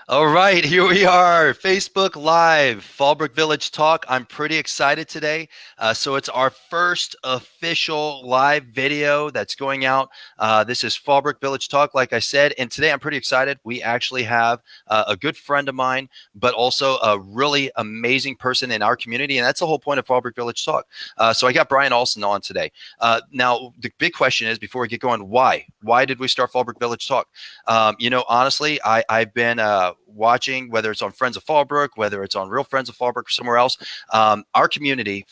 All right, here we are, Facebook Live, Fallbrook Village Talk. I'm pretty excited today. So it's our first official live video that's going out. This is Fallbrook Village Talk, like I said, and today I'm pretty excited. We actually have a good friend of mine, but also a really amazing person in our community, and that's the whole point of Fallbrook Village Talk. So I got Brian Olson on today. Now, the big question is, before we get going, why? Why did we start Fallbrook Village Talk? Honestly, I've been watching, whether it's on Friends of Fallbrook, whether it's on Real Friends of Fallbrook or somewhere else. Our community,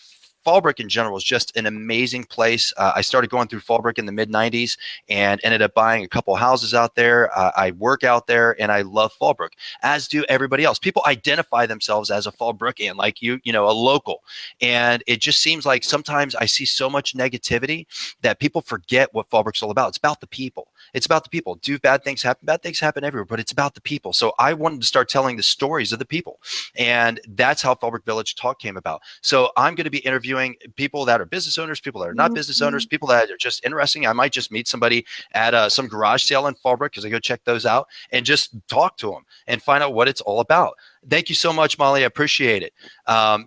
Fallbrook in general, is just an amazing place. I started going through Fallbrook in the mid 90s and ended up buying a couple houses out there. I work out there and I love Fallbrook, as do everybody else. People identify themselves as a Fallbrookian, like a local. And it just seems like sometimes I see so much negativity that people forget what Fallbrook's all about. It's about the people. It's about the people. Do bad things happen? Bad things happen everywhere, but it's about the people. So I wanted to start telling the stories of the people. And that's how Fallbrook Village Talk came about. So I'm going to be interviewing people that are business owners, people that are not business owners, people that are just interesting. I might just meet somebody at some garage sale in Fallbrook because I go check those out and just talk to them and find out what it's all about. Thank you so much, Molly. I appreciate it. And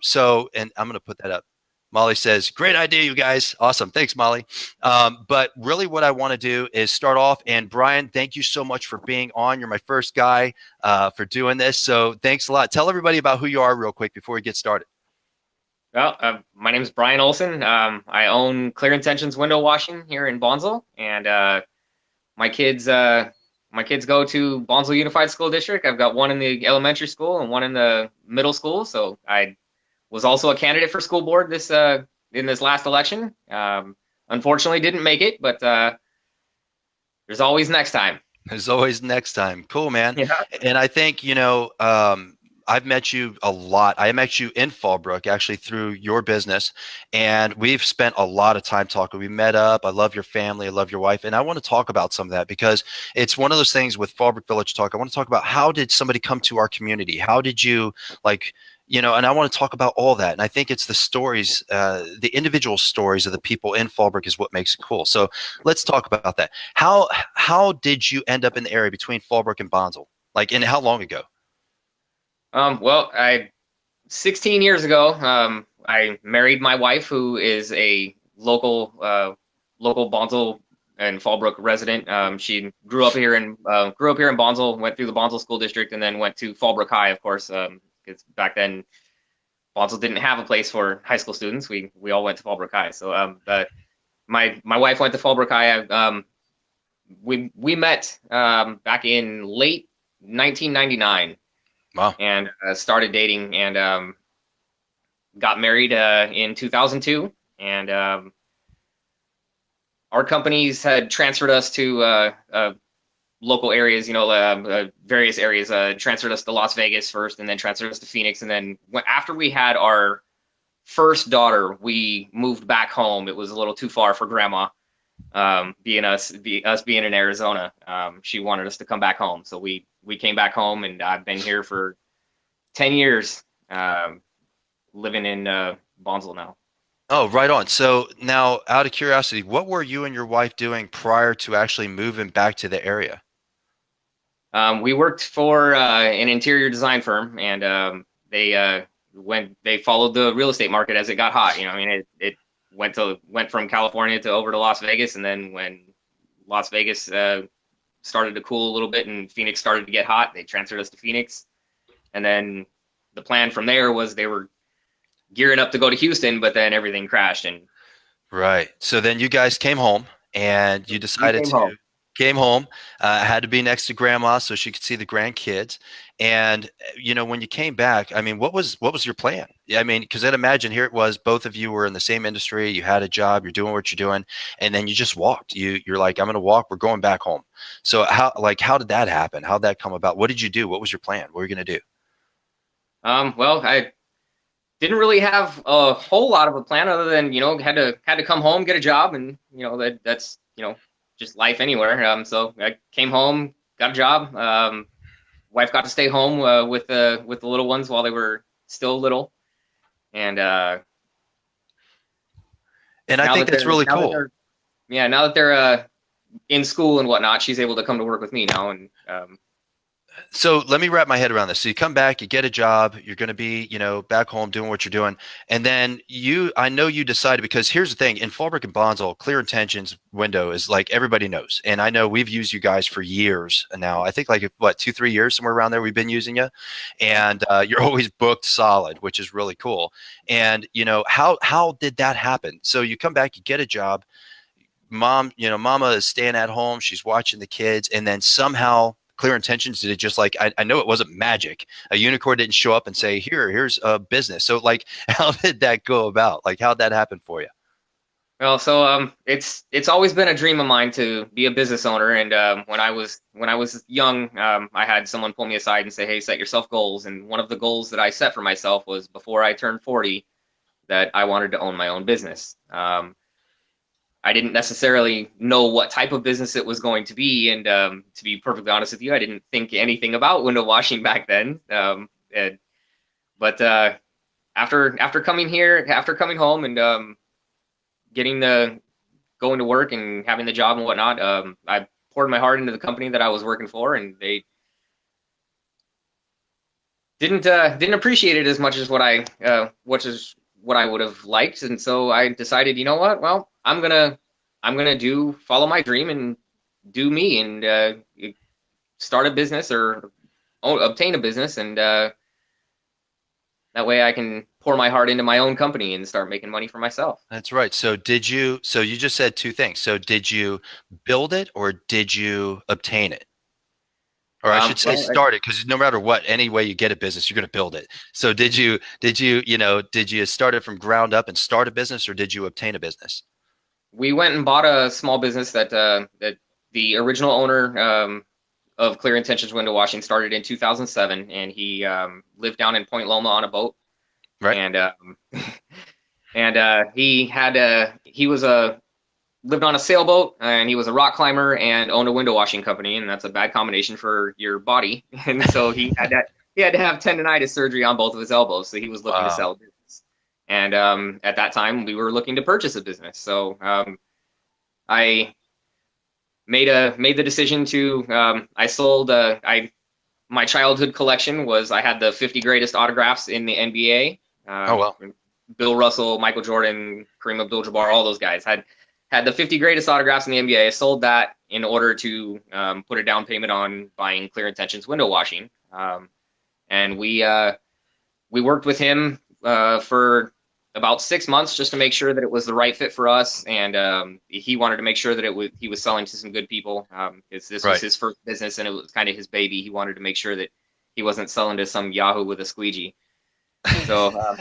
I'm going to put that up. Molly says, great idea, you guys. Awesome. Thanks, Molly. But really what I want to do is start off. And Brian, thank you so much for being on. You're my first guy for doing this. So thanks a lot. Tell everybody about who you are real quick before we get started. Well, my name is Brian Olson. I own Clear Intentions Window Washing here in Bonsall, and my kids my kids go to Bonsall Unified School District. I've got one in the elementary school and one in the middle school. So I was also a candidate for school board in this last election. Unfortunately, didn't make it, but there's always next time. There's always next time. Cool, man. Yeah. And I think, I've met you a lot. I met you in Fallbrook actually through your business, and we've spent a lot of time talking. We met up. I love your family. I love your wife. And I want to talk about some of that because it's one of those things with Fallbrook Village Talk. I want to talk about how did somebody come to our community? How did you and I want to talk about all that. And I think it's the stories, the individual stories of the people in Fallbrook is what makes it cool. So let's talk about that. How did you end up in the area between Fallbrook and Bonsall? And how long ago? Well, 16 years ago, I married my wife, who is a local Bonsall and Fallbrook resident. She grew up here in Bonsall, went through the Bonsall School District, and then went to Fallbrook High, of course, because back then Bonsall didn't have a place for high school students. We all went to Fallbrook High. So my wife went to Fallbrook High. We met back in late 1999. Wow. And started dating and got married in 2002. And our companies had transferred us to local areas, various areas, transferred us to Las Vegas first and then transferred us to Phoenix. And then after we had our first daughter, we moved back home. It was a little too far for grandma. Being in Arizona, she wanted us to come back home. So we came back home, and I've been here for 10 years, living in Bonsall now. Oh, right on. So now, out of curiosity, what were you and your wife doing prior to actually moving back to the area? We worked for an interior design firm, and they followed the real estate market as it got hot. It went from California to over to Las Vegas, and then when Las Vegas started to cool a little bit and Phoenix started to get hot, they transferred us to Phoenix. And then the plan from there was they were gearing up to go to Houston, but then everything crashed. And Right. So then you guys came home and you we decided came to home. came home, had to be next to grandma so she could see the grandkids. And when you came back, I mean, what was your plan? Yeah, I mean, because I'd imagine here it was, both of you were in the same industry, you had a job, you're doing what you're doing, and then you just walked. You're like, I'm gonna walk, we're going back home. So how did that happen? How'd that come about? What did you do? What was your plan? What were you gonna do? Well, I didn't really have a whole lot of a plan other than had to come home, get a job, and that's just life anywhere. So I came home, got a job. Wife got to stay home with the little ones while they were still little, and And I think that's really cool. now that they're in school and whatnot, she's able to come to work with me now, and So let me wrap my head around this. So you come back, you get a job, you're going to be, back home doing what you're doing. And then I know you decided, because here's the thing, in Fallbrook and Bonsall, clear intentions window is like everybody knows. And I know we've used you guys for years now. I think like, what, 2, 3 years, somewhere around there, we've been using you. And you're always booked solid, which is really cool. And, how did that happen? So you come back, you get a job, mama is staying at home, she's watching the kids, and then somehow clear intentions did it just like I know it wasn't magic. A unicorn didn't show up and say, here's a business. So like how did that go about? Like how'd that happen for you? Well, so it's always been a dream of mine to be a business owner. And when I was young, I had someone pull me aside and say, "Hey, set yourself goals." And one of the goals that I set for myself was before I turned 40, that I wanted to own my own business. I didn't necessarily know what type of business it was going to be, and to be perfectly honest with you, I didn't think anything about window washing back then. But after coming here, after coming home, and getting the going to work and having the job and whatnot, I poured my heart into the company that I was working for, and they didn't appreciate it as much as what I would have liked. And so I decided, you know what? Well, I'm gonna follow my dream and do me, and start a business or obtain a business, and that way I can pour my heart into my own company and start making money for myself. That's right. So you just said two things. So did you build it or did you obtain it? Or I should say Well, start it, because no matter what, any way you get a business, you're going to build it. So did you start it from ground up and start a business, or did you obtain a business? we went and bought a small business that the original owner of Clear Intentions Window Washing started in 2007, and he lived down in Point Loma on a boat. Right. And he was a lived on a sailboat, and he was a rock climber and owned a window washing company, and that's a bad combination for your body. And so he had to have tendonitis surgery on both of his elbows, so he was looking to Wow. sell a business. And at that time, we were looking to purchase a business. So I made the decision to I sold my childhood collection was I had the 50 greatest autographs in the NBA. Oh, well. Bill Russell, Michael Jordan, Kareem Abdul-Jabbar, all those guys had the 50 greatest autographs in the NBA. I sold that in order to put a down payment on buying Clear Intentions window washing. And we worked with him for about 6 months just to make sure that it was the right fit for us. And he wanted to make sure that he was selling to some good people. This Right. was his first business, and it was kind of his baby. He wanted to make sure that he wasn't selling to some Yahoo with a squeegee. So,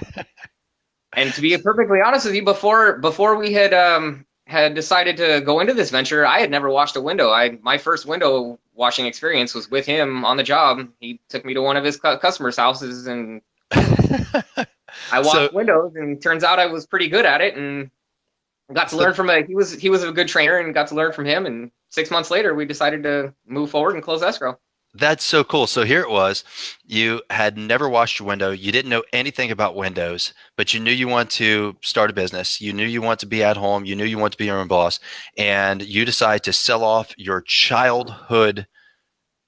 and to be perfectly honest with you, before we had decided to go into this venture, I had never washed a window. My first window washing experience was with him on the job. He took me to one of his customers' houses, and I So washed windows, and turns out I was pretty good at it, and got to learn from he was a good trainer, and got to learn from him. And 6 months later, we decided to move forward and close escrow. that's so cool. So here it was. You had never washed your window. You didn't know anything about windows, but you knew you want to start a business. You knew you want to be at home. You knew you want to be your own boss. And you decide to sell off your childhood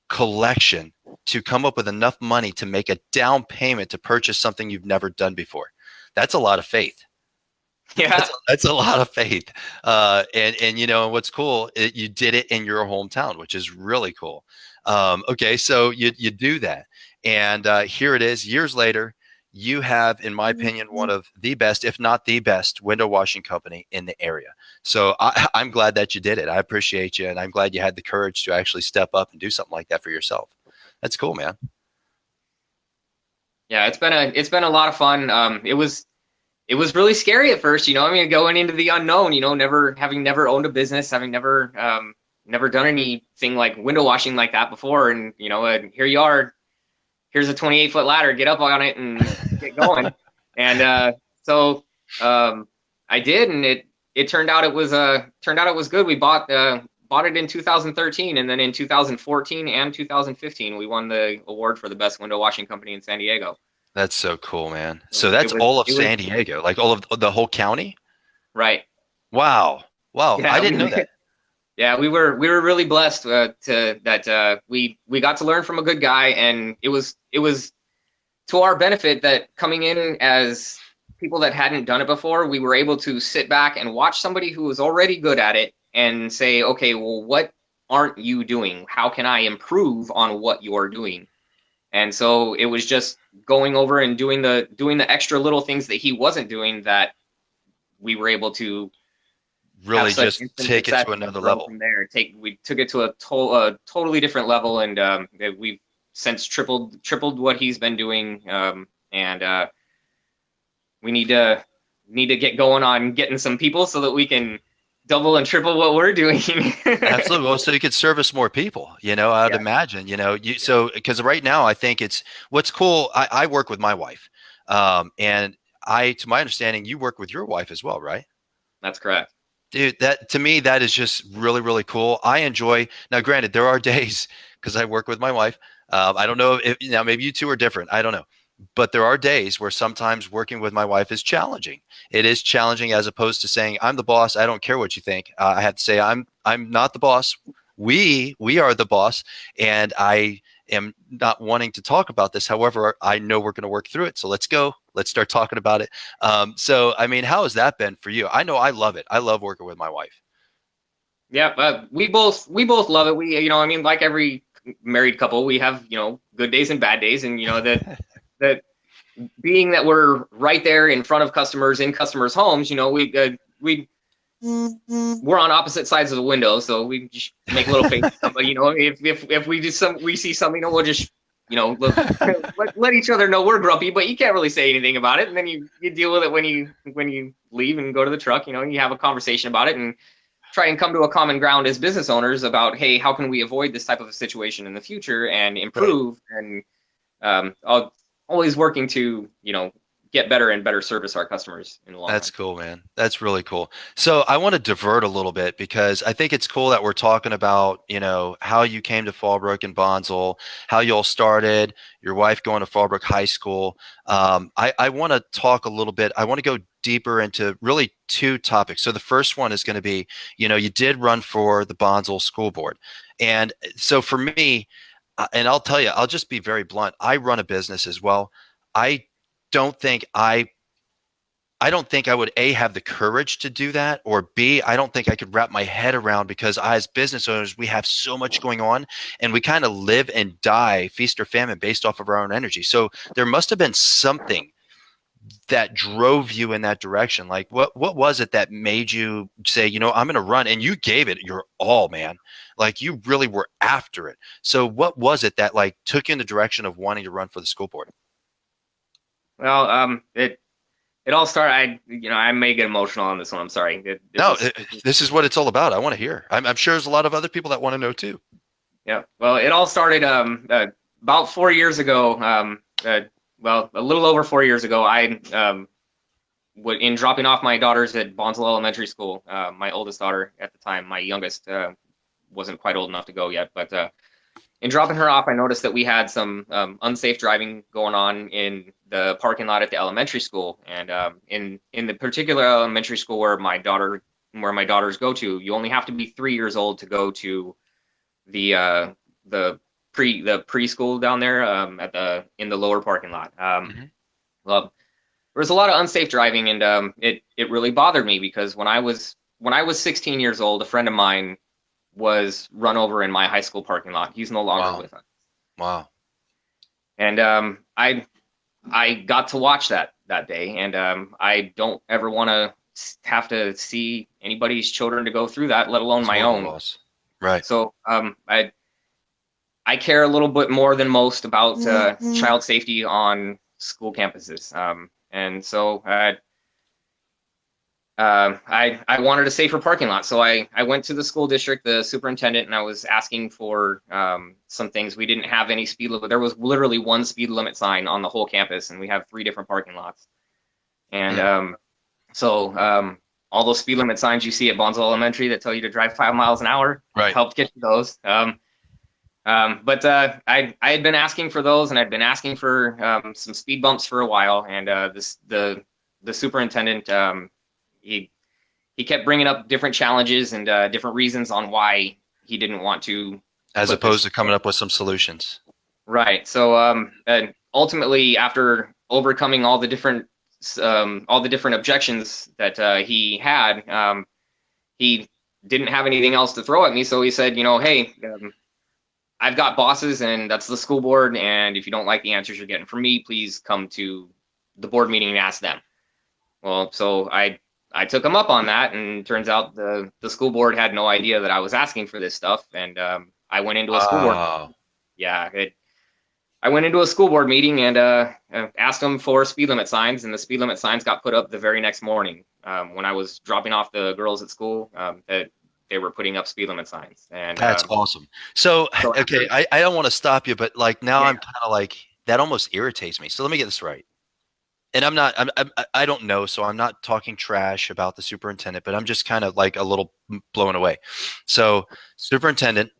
collection to come up with enough money to make a down payment to purchase something you've never done before. That's a lot of faith. Yeah, That's a lot of faith. And what's cool, you did it in your hometown, which is really cool. Okay, so you do that, and here it is. Years later, you have, in my opinion, one of the best, if not the best, window washing company in the area. So I'm glad that you did it. I appreciate you, and I'm glad you had the courage to actually step up and do something like that for yourself. That's cool, man. yeah, it's been a lot of fun. It was really scary at first, I mean, going into the unknown, never owned a business, having never done anything like window washing like that before. And, and here you are, here's a 28-foot ladder, get up on it and get going. And so I did, and it turned out it was good. We bought it in 2013, and then in 2014 and 2015, we won the award for the best window washing company in San Diego. That's so cool, man. So that's all of San Diego, like all of the whole county? Right. Wow. Wow. Yeah, I didn't know that. Yeah, we were really blessed to that we got to learn from a good guy, and it was to our benefit that coming in as people that hadn't done it before, we were able to sit back and watch somebody who was already good at it and say, okay, well, what aren't you doing? How can I improve on what you're doing? And so it was just going over and doing the extra little things that he wasn't doing that we were able to have Really such just instant take it success to and another grow level. from there. We took it to a totally different level, and we've since tripled what he's been doing. And we need to get going on getting some people so that we can double and triple what we're doing. Absolutely. Well, so you could service more people, I'd Yeah, imagine, yeah, so because right now I think it's what's cool. I work with my wife. And to my understanding, you work with your wife as well, right? that's correct. Dude, that to me, that is just really, really cool. I enjoy now, granted, there are days because I work with my wife. I don't know if now maybe you two are different. I don't know. But there are days where sometimes working with my wife is challenging. It is challenging as opposed to saying, I'm the boss. I don't care what you think. I have to say, I'm not the boss. We are the boss. And I am not wanting to talk about this. However, I know we're going to work through it. So let's go. Let's start talking about it. So, I mean, how has that been for you? I know I love it. I love working with my wife. Yeah, we both love it. I mean, like every married couple, we have good days and bad days, and that being that we're right there in front of customers in customers' homes, we're on opposite sides of the window, so we just make little faces. But if we see something, we'll just let each other know we're grumpy, but you can't really say anything about it, and then you deal with it when you leave and go to the truck. You have a conversation about it and try and come to a common ground as business owners about, hey, how can we avoid this type of a situation in the future and Right. improve, and always working to get better and better service our customers in the long That's run. cool, man. That's really cool. So I want to divert a little bit because I think it's cool that we're talking about, how you came to Fallbrook and Bonsall, how you all started, your wife going to Fallbrook High School. I want to talk a little bit. I want to go deeper into really two topics. So the first one is going to be, you did run for the Bonsall School Board. And so for me, and I'll tell you, I'll just be very blunt. I run a business as well. I don't think I don't think I would A, have the courage to do that, or B, I don't think I could wrap my head around because as business owners, we have so much going on and we kind of live and die, feast or famine based off of our own energy. So there must have been something that drove you in that direction. Like what was it that made you say, I'm going to run, and you gave it your all, man. Like you really were after it. So what was it that like took you in the direction of wanting to run for the school board? Well, it all started. I may get emotional on this one. I'm sorry. This No, is this is what it's all about. I want to hear. I'm sure there's a lot of other people that want to know too. Yeah. Well, it all started about 4 years ago. Well, a little over 4 years ago, I in dropping off my daughters at Bonsall Elementary School. My oldest daughter at the time, my youngest, wasn't quite old enough to go yet, but in dropping her off, I noticed that we had some unsafe driving going on in the parking lot at the elementary school, and in the particular elementary school where my daughters go to, you only have to be 3 years old to go to the preschool down there in the lower parking lot. Hmm. Well, there was a lot of unsafe driving, and it really bothered me because when I was 16 years old, a friend of mine was run over in my high school parking lot. He's no longer Wow. with us, Wow. and I got to watch that day, and I don't ever want to have to see anybody's children to go through that, let alone It's a my horrible own. loss. Right. So I care a little bit more than most about child safety on school campuses, and so I wanted a safer parking lot. So I went to the school district, the superintendent, and I was asking for some things. We didn't have any speed limit. There was literally one speed limit sign on the whole campus, and we have 3 different parking lots. And Mm. so all those speed limit signs you see at Bonsall Elementary that tell you to drive 5 miles an hour, Right. helped get you those. But I had been asking for those, and I'd been asking for some speed bumps for a while. And the superintendent, he he kept bringing up different challenges and different reasons on why he didn't want to, as opposed to coming up with some solutions. right. So and ultimately, after overcoming all the different objections that he had, he didn't have anything else to throw at me. So he said, hey, I've got bosses, and that's the school board. And if you don't like the answers you're getting from me, please come to the board meeting and ask them. Well, so I took him up on that, and turns out the school board had no idea that I was asking for this stuff. And I went into a school board. Yeah, I went into a school board meeting and asked them for speed limit signs, and the speed limit signs got put up the very next morning when I was dropping off the girls at school. That they were putting up speed limit signs, and that's awesome. So okay, I don't want to stop you, but like now I'm kind of like that almost irritates me. So let me get this right. And I don't know, so I'm not talking trash about the superintendent, but I'm just kind of like a little blown away. So superintendent,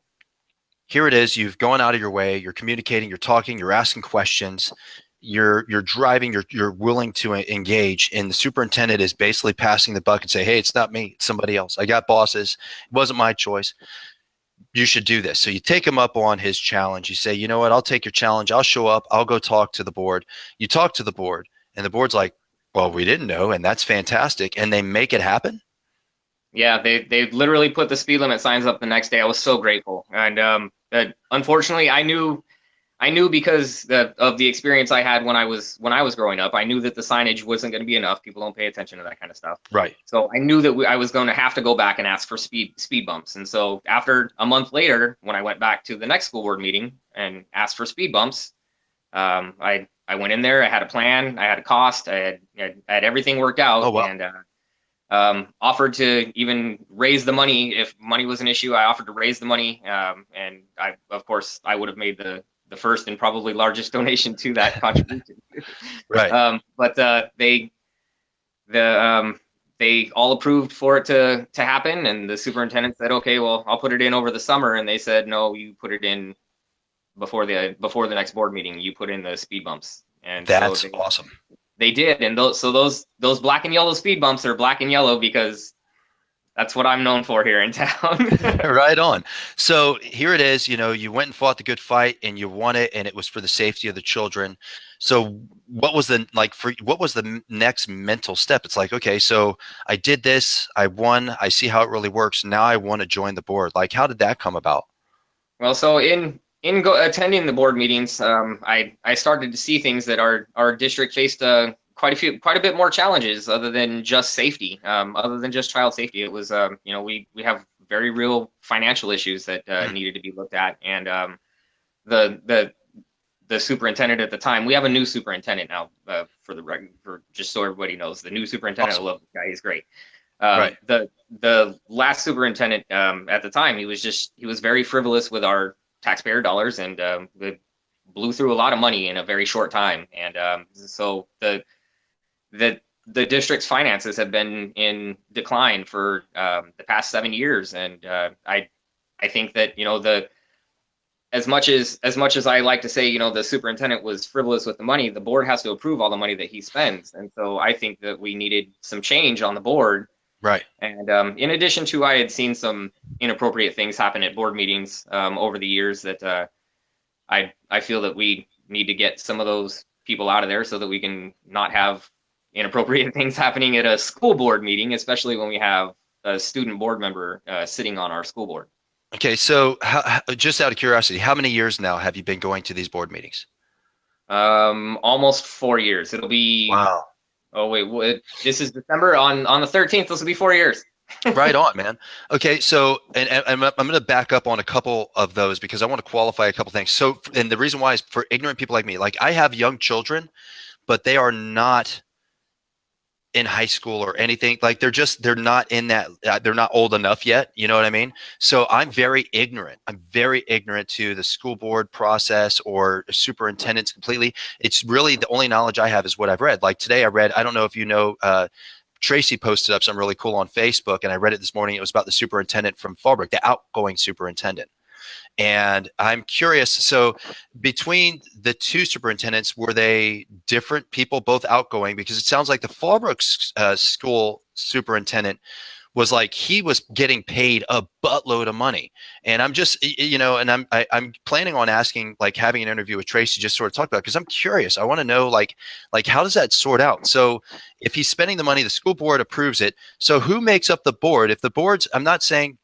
here it is. You've gone out of your way. You're communicating. You're talking. You're asking questions. You're driving. You're willing to engage. And the superintendent is basically passing the buck and say, "Hey, it's not me. It's somebody else. I got bosses. It wasn't my choice. You should do this." So you take him up on his challenge. You say, "You know what? I'll take your challenge. I'll show up. I'll go talk to the board." You talk to the board, and the board's like, "Well, we didn't know, and that's fantastic." And they make it happen. Yeah, they literally put the speed limit signs up the next day. I was so grateful, and unfortunately, I knew because of the experience I had when I was growing up. I knew that the signage wasn't going to be enough. People don't pay attention to that kind of stuff. Right. So I knew that I was going to have to go back and ask for speed bumps. And so after a month later, when I went back to the next school board meeting and asked for speed bumps, I went in there. I had a plan. I had a cost. I had everything worked out. Oh, wow. And offered to even raise the money if money was an issue. I offered to raise the money, and of course, I would have made the first and probably largest donation to that contribution. Right. But they all approved for it to happen, and the superintendent said, "Okay, well, I'll put it in over the summer." And they said, "No, you put it in before the next board meeting. You put in the speed bumps." And that's awesome. They did, and those black and yellow speed bumps are black and yellow because that's what I'm known for here in town. Right on. So here it is. You went and fought the good fight, and you won it, and it was for the safety of the children. So what was the next mental step? It's like, okay, so I did this, I won, I see how it really works. Now I want to join the board. Like, how did that come about? Well, so in attending the board meetings, I started to see things that our district faced quite a bit more challenges other than just safety, other than just child safety. It was we have very real financial issues that needed to be looked at, and the superintendent at the time. We have a new superintendent now, for just so everybody knows. The new superintendent, awesome. I love this guy. He's great. Right. The last superintendent at the time, he was very frivolous with our taxpayer dollars, and blew through a lot of money in a very short time. And so the district's finances have been in decline for the past 7 years. And I think that as much as I like to say, the superintendent was frivolous with the money, the board has to approve all the money that he spends. And so I think that we needed some change on the board. Right. And in addition to, I had seen some inappropriate things happen at board meetings over the years that I feel that we need to get some of those people out of there so that we can not have inappropriate things happening at a school board meeting, especially when we have a student board member sitting on our school board. Okay, so just out of curiosity, how many years now have you been going to these board meetings? Almost 4 years. It'll be. Wow. Oh wait, this is December. On the 13th, this will be 4 years. Right on, man. Okay, so and I'm going to back up on a couple of those because I want to qualify a couple things. So, and the reason why is for ignorant people like me. Like, I have young children, but they are not in high school or anything. Like, they're not in that. They're not old enough yet. You know what I mean? So I'm very ignorant. I'm very ignorant to the school board process or superintendents completely. It's really the only knowledge I have is what I've read. Like today, I read. I don't know if you know. Tracy posted up something really cool on Facebook, and I read it this morning. It was about the superintendent from Fallbrook, the outgoing superintendent. And I'm curious, so between the two superintendents, were they different people, both outgoing? Because it sounds like the Fallbrook school superintendent was like he was getting paid a buttload of money. And I'm just, and I'm planning on asking, like having an interview with Tracy, just sort of talk about it, because I'm curious. I want to know like how does that sort out? So if he's spending the money, the school board approves it. So who makes up the board? If the board's, I'm not saying,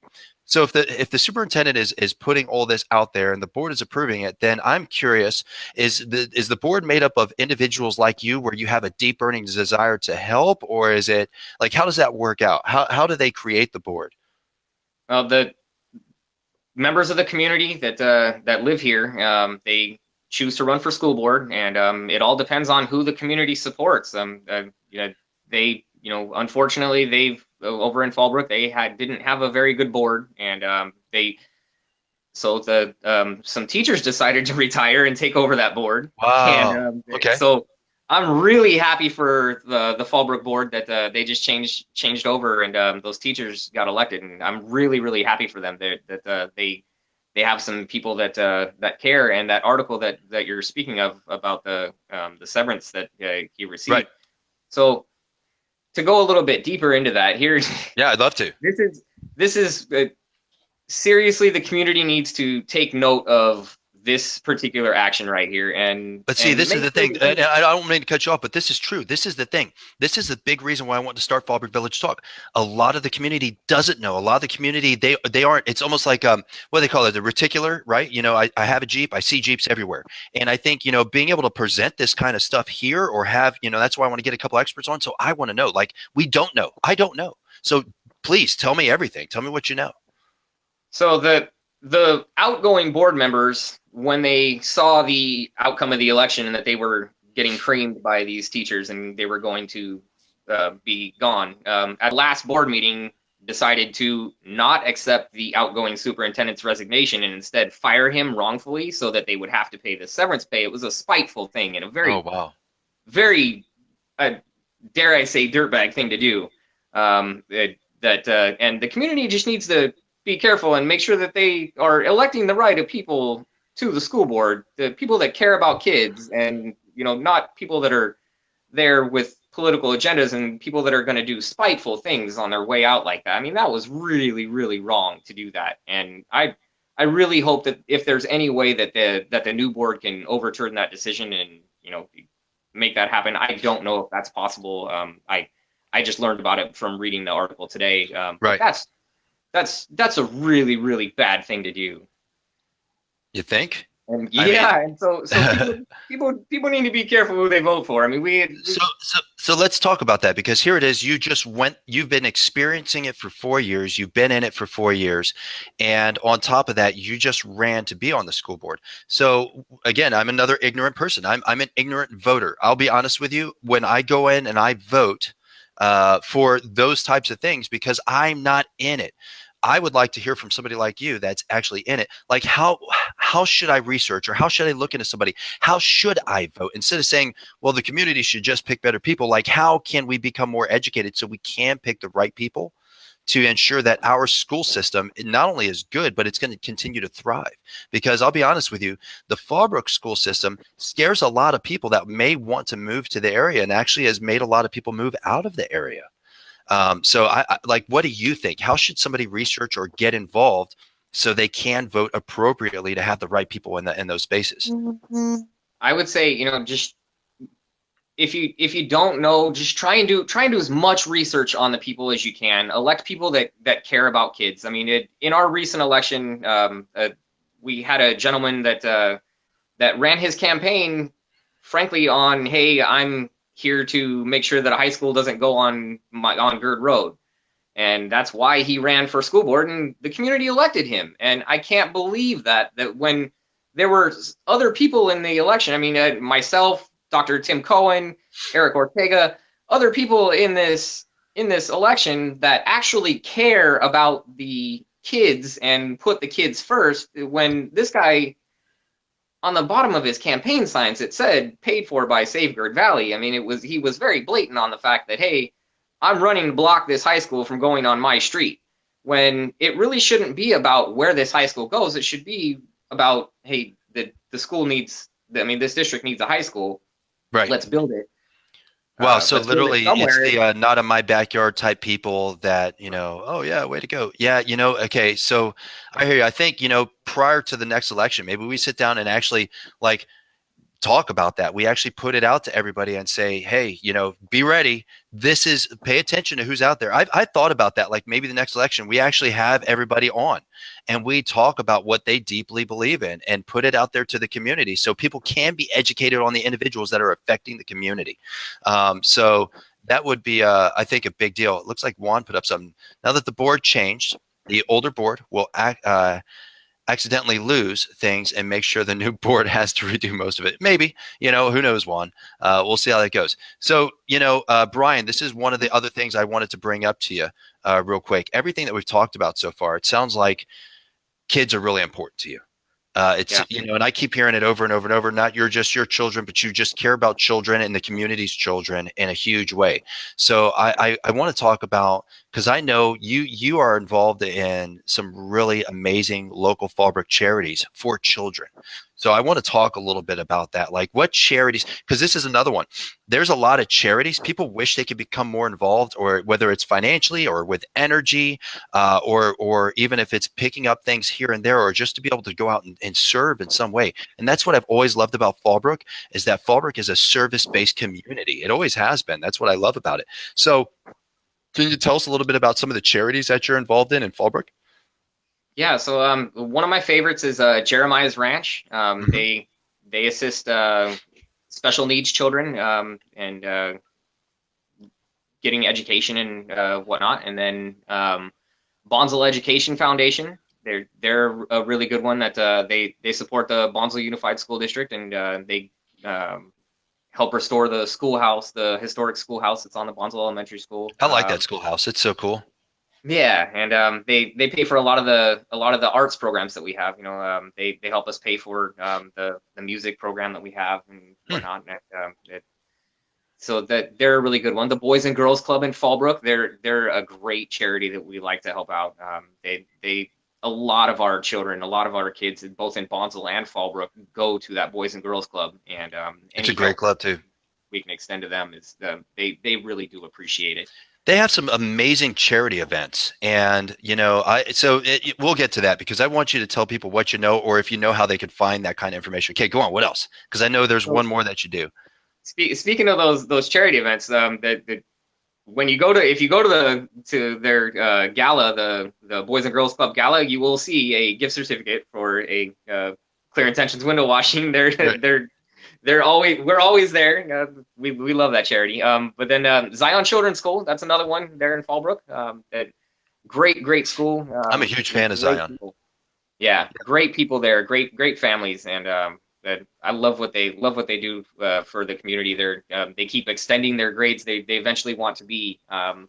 so if the superintendent is putting all this out there and the board is approving it, then I'm curious, is the board made up of individuals like you where you have a deep burning desire to help, or is it like, how does that work out? How do they create the board? Well, the members of the community that live here, they choose to run for school board, and it all depends on who the community supports. They, unfortunately, they've over in Fallbrook, they didn't have a very good board, and some teachers decided to retire and take over that board. Wow. And Okay. so I'm really happy for the Fallbrook board that they just changed over, and those teachers got elected, and I'm really, really happy for them that they have some people that care. And that article that you're speaking of about the severance that he received. Right. So to go a little bit deeper into that, yeah, I'd love to. This is seriously, the community needs to take note of this particular action right here. But see, this is the thing. And I don't mean to cut you off, but this is true. This is the thing. This is the big reason why I want to start Fallbrook Village Talk. A lot of the community doesn't know. A lot of the community, they aren't. It's almost like what do they call it, the reticular, right? I have a Jeep. I see Jeeps everywhere, and I think being able to present this kind of stuff here, or have that's why I want to get a couple experts on. So I want to know. Like, we don't know. I don't know. So please tell me everything. Tell me what you know. So the outgoing board members, when they saw the outcome of the election and that they were getting creamed by these teachers and they were going to be gone, at last board meeting decided to not accept the outgoing superintendent's resignation and instead fire him wrongfully so that they would have to pay the severance pay. It was a spiteful thing and a very, very, dare I say, dirtbag thing to do. And the community just needs to be careful and make sure that they are electing the right of people to the school board, the people that care about kids, and not people that are there with political agendas and people that are going to do spiteful things on their way out like that. I mean, that was really, really wrong to do that. And I really hope that if there's any way that the new board can overturn that decision and make that happen. I don't know if that's possible. I just learned about it from reading the article today. Right. That's a really, really bad thing to do. You think? And and so people need to be careful who they vote for. I mean, So let's talk about that, because here it is. You've been experiencing it for 4 years. You've been in it for 4 years. And on top of that, you just ran to be on the school board. So again, I'm another ignorant person. I'm an ignorant voter. I'll be honest with you. When I go in and I vote for those types of things, because I'm not in it, I would like to hear from somebody like you that's actually in it. Like, how should I research, or how should I look into somebody? How should I vote? Instead of saying, well, the community should just pick better people, like, how can we become more educated so we can pick the right people to ensure that our school system not only is good, but it's going to continue to thrive? Because I'll be honest with you, the Fallbrook school system scares a lot of people that may want to move to the area, and actually has made a lot of people move out of the area. So I like, what do you think? How should somebody research or get involved so they can vote appropriately to have the right people in those spaces? I would say, just if you don't know, just try and do as much research on the people as you can. Elect people that care about kids. I mean, in our recent election, we had a gentleman that ran his campaign, frankly, on, hey, I'm here to make sure that a high school doesn't go on Gerd Road. And that's why he ran for school board, and the community elected him. And I can't believe that when there were other people in the election, I mean, myself, Dr. Tim Cohen, Eric Ortega, other people in this election that actually care about the kids and put the kids first, when this guy, on the bottom of his campaign signs, it said paid for by Save Gerd Valley. I mean, he was very blatant on the fact that, hey, I'm running to block this high school from going on my street, when it really shouldn't be about where this high school goes. It should be about, hey, the school needs, I mean, this district needs a high school. Right. Let's build it. Wow, so But doing it literally it's somewhere, the not in my backyard type people that, oh yeah, way to go. Yeah, okay, so I hear you. I think, prior to the next election, maybe we sit down and actually like talk about that. We actually put it out to everybody and say, hey, be ready. Pay attention to who's out there. I've thought about that. Like maybe the next election, we actually have everybody on and we talk about what they deeply believe in and put it out there to the community so people can be educated on the individuals that are affecting the community. So that would be, I think, a big deal. It looks like Juan put up something. Now that the board changed, the older board will accidentally lose things and make sure the new board has to redo most of it. Maybe, who knows, Juan. We'll see how that goes. So, Brian, this is one of the other things I wanted to bring up to you real quick. Everything that we've talked about so far, it sounds like kids are really important to you. It's, yeah. and I keep hearing it over and over and over, not just your children, but you just care about children and the community's children in a huge way. So I want to talk about, because I know you are involved in some really amazing local Fallbrook charities for children. So I want to talk a little bit about that. Like what charities, because this is another one. There's a lot of charities. People wish they could become more involved, or whether it's financially or with energy, or even if it's picking up things here and there, or just to be able to go out and serve in some way. And that's what I've always loved about Fallbrook, is that Fallbrook is a service-based community. It always has been. That's what I love about it. So can you tell us a little bit about some of the charities that you're involved in Fallbrook? Yeah, so one of my favorites is Jeremiah's Ranch. Mm-hmm. They assist special needs children and getting education and whatnot. And then Bonsall Education Foundation. They're a really good one that they support the Bonsall Unified School District, and they help restore the schoolhouse, the historic schoolhouse that's on the Bonsall Elementary School. I like that schoolhouse. It's so cool. Yeah, and they pay for a lot of the arts programs that we have. They help us pay for the music program that we have and Hmm. whatnot. So that they're a really good one. The Boys and Girls Club in Fallbrook, they're a great charity that we like to help out. They a lot of our children, a lot of our kids, both in Bonsall and Fallbrook, go to that Boys and Girls Club, and It's a any great help club too. we can extend to them is they really do appreciate it. They have some amazing charity events, and we'll get to that because I want you to tell people what you know, or if you know how they could find that kind of information. Okay, go on. What else? Because I know there's So one more that you do. speaking of those charity events, that when you go to if you go to their gala, the Boys and Girls Club gala, you will see a gift certificate for a clear intentions window washing. Right. They're always we're always there. We love that charity. But then Zion Children's School, that's another one there in Fallbrook. That great school. I'm a huge fan of Great Zion. people. Yeah, great people there. Great families, and that I love what they do for the community. They keep extending their grades. They eventually want to be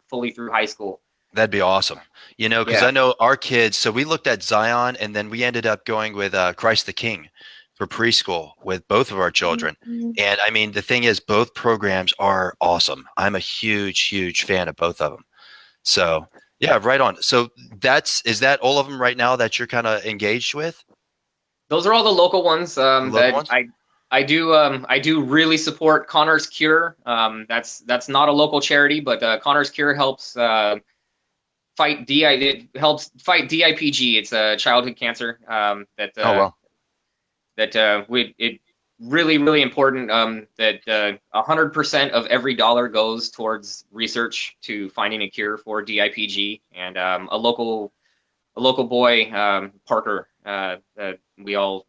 fully through high school. That'd be awesome. Because Yeah. I know our kids. So we looked at Zion, and then we ended up going with Christ the King for preschool with both of our children. And I mean, the thing is, both programs are awesome. I'm a huge fan of both of them. So yeah, right on. So is that all of them right now that you're kind of engaged with? Those are all the local ones The local that ones? I do really support Connor's Cure. That's not a local charity, but Connor's Cure helps it helps fight DIPG. It's a childhood cancer Oh well, it really important that 100% of every dollar goes towards research to finding a cure for DIPG, and a local boy, Parker, we all,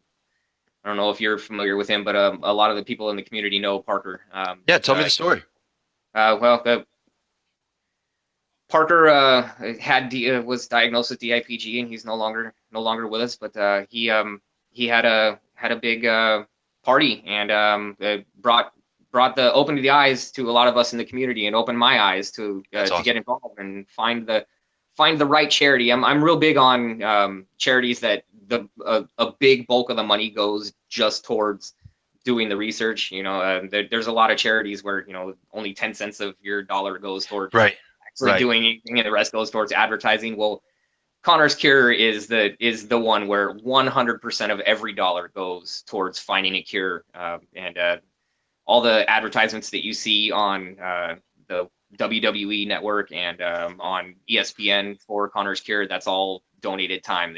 I don't know if you're familiar with him, but a lot of the people in the community know Parker. yeah. Tell me the story. Well, Parker was diagnosed with DIPG, and he's no longer with us. But he had a big party, and brought opened the eyes to a lot of us in the community, and opened my eyes to Awesome. get involved and find the right charity. I'm real big on charities that a big bulk of the money goes just towards doing the research. There's a lot of charities where only 10 cents of your dollar goes towards Right. actually Right. doing anything, and the rest goes towards advertising. Well, Connor's Cure is the one where 100% of every dollar goes towards finding a cure, and all the advertisements that you see on the WWE network and on ESPN for Connor's Cure, that's all donated time.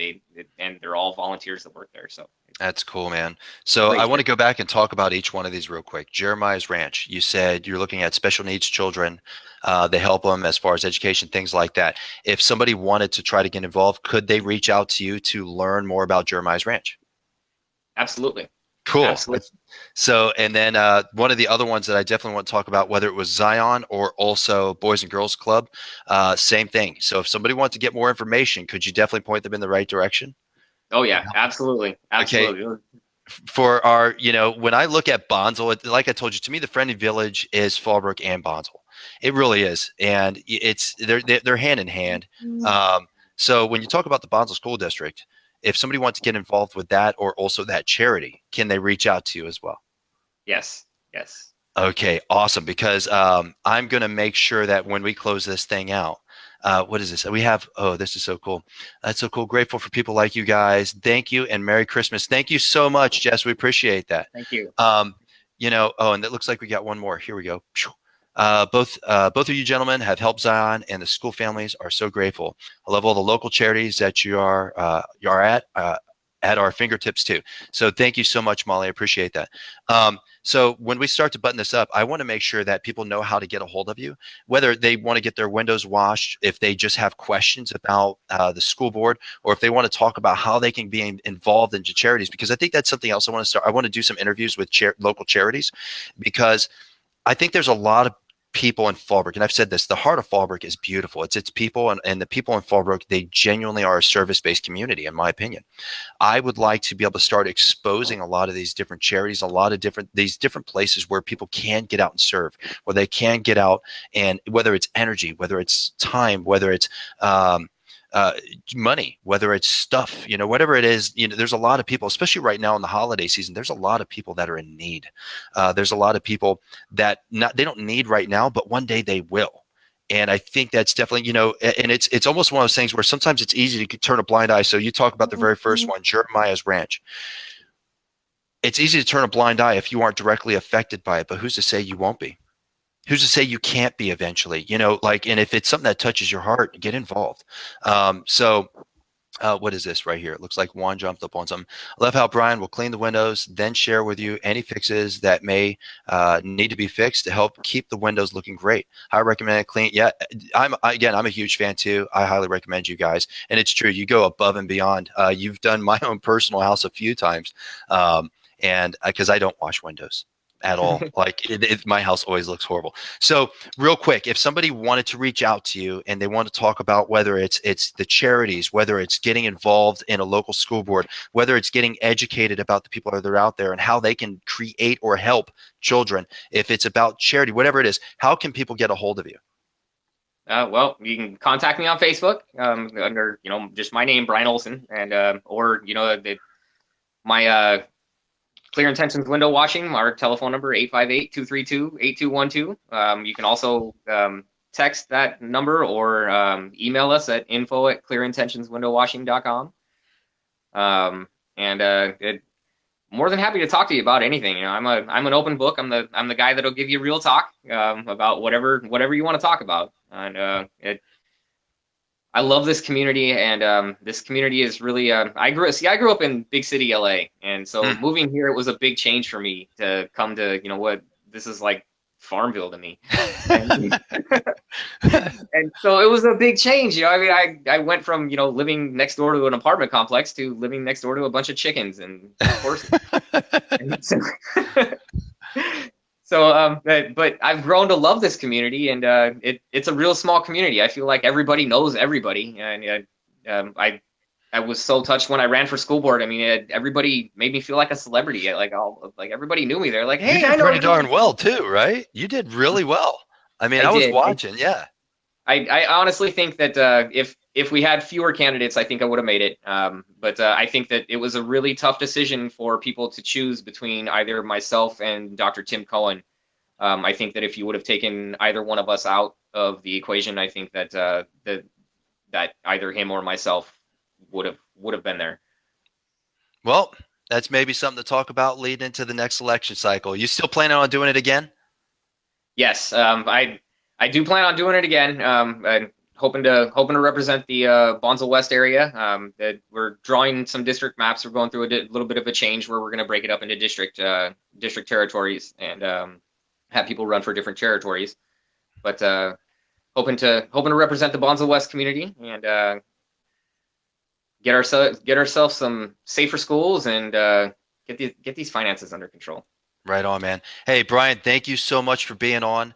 And they're all volunteers that work there. So That's cool, man. So I great. want to go back and talk about each one of these real quick. Jeremiah's Ranch, you said you're looking at special needs children. They help them as far as education, things like that. If somebody wanted to try to get involved, could they reach out to you to learn more about Jeremiah's Ranch? Absolutely. Cool. Absolutely. So, and then one of the other ones that I definitely want to talk about, whether it was Zion or also Boys and Girls Club, same thing. So if somebody wants to get more information, could you definitely point them in the right direction? Oh yeah, absolutely. Absolutely. Okay. For our, when I look at Bonsall, like I told you, to me, the friendly village is Fallbrook and Bonsall. It really is. And they're hand in hand. So when you talk about the Bonsall School District, if somebody wants to get involved with that or also that charity, can they reach out to you as well? Yes. Yes. Okay, awesome. Because I'm going to make sure that when we close this thing out, what is this? We have, oh, this is so cool. That's so cool. Grateful for people like you guys. Thank you and Merry Christmas. Thank you so much, Jess. We appreciate that. Thank you. Oh, and it looks like we got one more. Here we go. Both of you gentlemen have helped Zion and the school families are so grateful. I love all the local charities that you are at our fingertips too. So thank you so much, Molly. I appreciate that. So when we start to button this up, I want to make sure that people know how to get a hold of you, whether they want to get their windows washed, if they just have questions about the school board, or if they want to talk about how they can be involved in charities, because I think that's something else I want to start. I want to do some interviews with local charities, because I think there's a lot of people in Fallbrook, and I've said this, the heart of Fallbrook is beautiful. It's people, and the people in Fallbrook, they genuinely are a service-based community, in my opinion. I would like to be able to start exposing a lot of these different charities, these different places where people can get out and serve, where they can get out, and whether it's energy, whether it's time, whether it's money, whether it's stuff, whatever it is, there's a lot of people, especially right now in the holiday season, there's a lot of people that are in need. There's a lot of people that they don't need right now, but one day they will. And I think that's definitely, and it's almost one of those things where sometimes it's easy to turn a blind eye. So you talk about the very first one, Jeremiah's Ranch. It's easy to turn a blind eye if you aren't directly affected by it, but who's to say you won't be? Who's to say you can't be eventually, and if it's something that touches your heart, get involved. What is this right here? It looks like Juan jumped up on something. I love how Brian will clean the windows, then share with you any fixes that may need to be fixed to help keep the windows looking great. I recommend it clean. Yeah, I'm a huge fan too. I highly recommend you guys. And it's true. You go above and beyond. You've done my own personal house a few times. And because I don't wash windows at all. Like my house always looks horrible. So real quick, if somebody wanted to reach out to you and they want to talk about whether it's the charities, whether it's getting involved in a local school board, whether it's getting educated about the people that are out there and how they can create or help children, if it's about charity, whatever it is, how can people get a hold of you? Well, you can contact me on Facebook under, just my name, Brian Olson, and or my Clear Intentions window washing, our telephone number, 858-232-8212. You can also text that number or email us at info@clearintentionswindowwashing.com. More than happy to talk to you about anything. I'm an open book. I'm the guy that'll give you real talk about whatever you want to talk about. And I love this community, and this community is really. I grew up in big city LA, and so moving here, it was a big change for me to come to what this is like Farmville to me, and, and so it was a big change. I went from living next door to an apartment complex to living next door to a bunch of chickens and horses. But I've grown to love this community, and it's a real small community. I feel like everybody knows everybody, and I was so touched when I ran for school board. I mean, everybody made me feel like a celebrity. Like everybody knew me. They're like, "Hey, you did I know pretty darn well too, right? You did really well. I mean, I was watching. Yeah. I honestly think that if we had fewer candidates, I think I would have made it. But I think that it was a really tough decision for people to choose between either myself and Dr. Tim Cohen. I think that if you would have taken either one of us out of the equation, I think that that either him or myself would have been there. Well, That's maybe something to talk about leading into the next election cycle. You still planning on doing it again? Yes, I do plan on doing it again. And hoping to represent the Bonsall West area. That we're drawing some district maps. We're going through a little bit of a change where we're going to break it up into district territories and have people run for different territories. But hoping to represent the Bonsall West community and get ourselves some safer schools and get these finances under control. Right on, man. Hey, Brian, thank you so much for being on.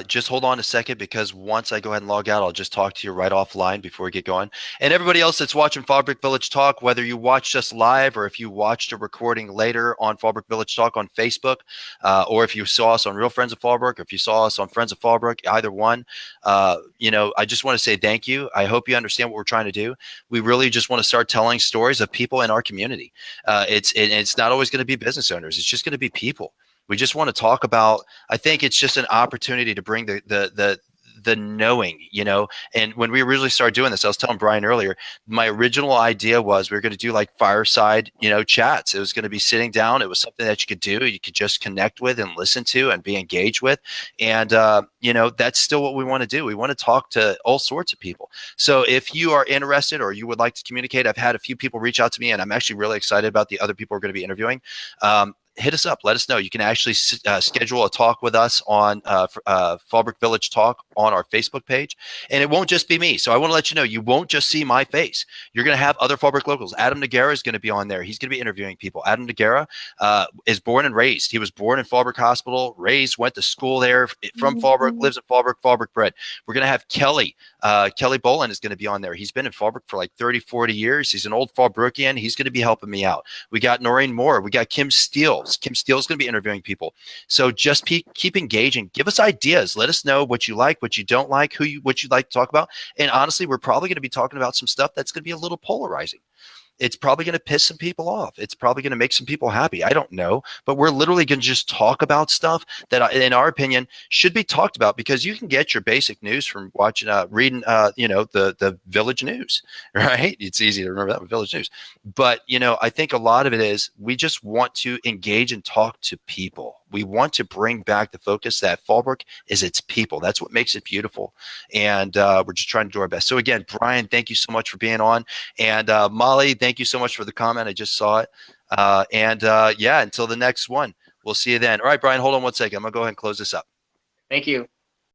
Just hold on a second, because once I go ahead and log out, I'll just talk to you right offline before we get going. And everybody else that's watching Fallbrook Village Talk, whether you watched us live or if you watched a recording later on Fallbrook Village Talk on Facebook, or if you saw us on Real Friends of Fallbrook, or if you saw us on Friends of Fallbrook, either one, I just want to say thank you. I hope you understand what we're trying to do. We really just want to start telling stories of people in our community. It's not always going to be business owners. It's just going to be people. We just want to talk about, I think it's just an opportunity to bring the knowing, and when we originally started doing this, I was telling Brian earlier, my original idea was we were going to do like fireside, chats. It was going to be sitting down. It was something that you could do. You could just connect with and listen to and be engaged with. And, that's still what we want to do. We want to talk to all sorts of people. So if you are interested or you would like to communicate, I've had a few people reach out to me, and I'm actually really excited about the other people we're going to be interviewing. Hit us up. Let us know. You can actually schedule a talk with us on Fallbrook Village Talk on our Facebook page. And it won't just be me. So I want to let you know, you won't just see my face. You're going to have other Fallbrook locals. Adam Nagara is going to be on there. He's going to be interviewing people. Adam Nagara is born and raised. He was born in Fallbrook Hospital, raised, went to school there, from Fallbrook, lives in Fallbrook, Fallbrook bred. We're going to have Kelly. Kelly Boland is going to be on there. He's been in Fallbrook for like 30, 40 years. He's an old Fallbrookian. He's going to be helping me out. We got Noreen Moore. We got Kim Steele. Kim Steele is going to be interviewing people. So just keep engaging. Give us ideas. Let us know what you like, what you don't like, what you'd like to talk about. And honestly, we're probably going to be talking about some stuff that's going to be a little polarizing. It's probably going to piss some people off. It's probably going to make some people happy. I don't know. But we're literally going to just talk about stuff that, in our opinion, should be talked about, because you can get your basic news from watching, reading, the village news, right? It's easy to remember that with village news. But, I think a lot of it is we just want to engage and talk to people. We want to bring back the focus that Fallbrook is its people. That's what makes it beautiful. And we're just trying to do our best. So again, Brian, thank you so much for being on. And Molly, thank you so much for the comment. I just saw it. Until the next one, we'll see you then. All right, Brian, hold on one second. I'm going to go ahead and close this up. Thank you.